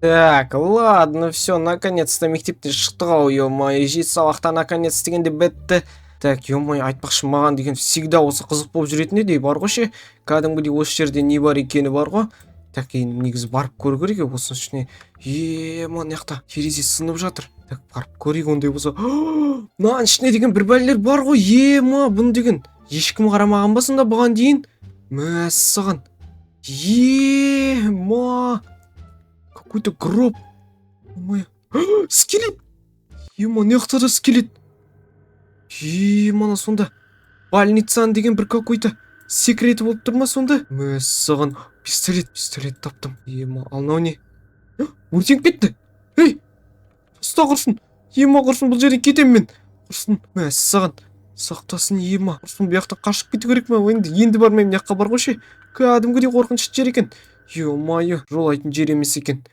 Так, ладно, все, наконец-то мектептен шықтық ау, ё-моё, жет сабақта наконец дегенде бітті. Так, ё-моё, айтпақшы, маған деген всегда осы қызық болып жүретін еді бар ғой ше. Кәдімгідей осы жерде не бар екені бар ғой. Так, енді негізі барып көру керек осының ішіне. Мына жақта терезе сынып жатыр. Так, барып көрейік ондай болса. Мынаның ішіне деген бір бәлелер бар ғой. Бұны деген ешкім қарамаған ба сонда бұған дейін? Мәссаған. Ма какой-то гроб. Ой, скелет. Мына жақта да скелет. Мана сонда больницаның деген бір какой-то секреті болып тұр ма сонда? Мәссаған. Пистолет таптым. Ал мынау не? Өртеніп кетті. Ей, ұста құрсын. Құрсын, бұл жерден кетемін мен. Құрсын, мәссаған. Сақтасын, құрсын, бұл жақтан қашып кету керек ма? Енді бармаймын, мына жаққа бар ғой ше. Кәдімгідей қорқынышты жер екен. Жолайтын жер емес екен.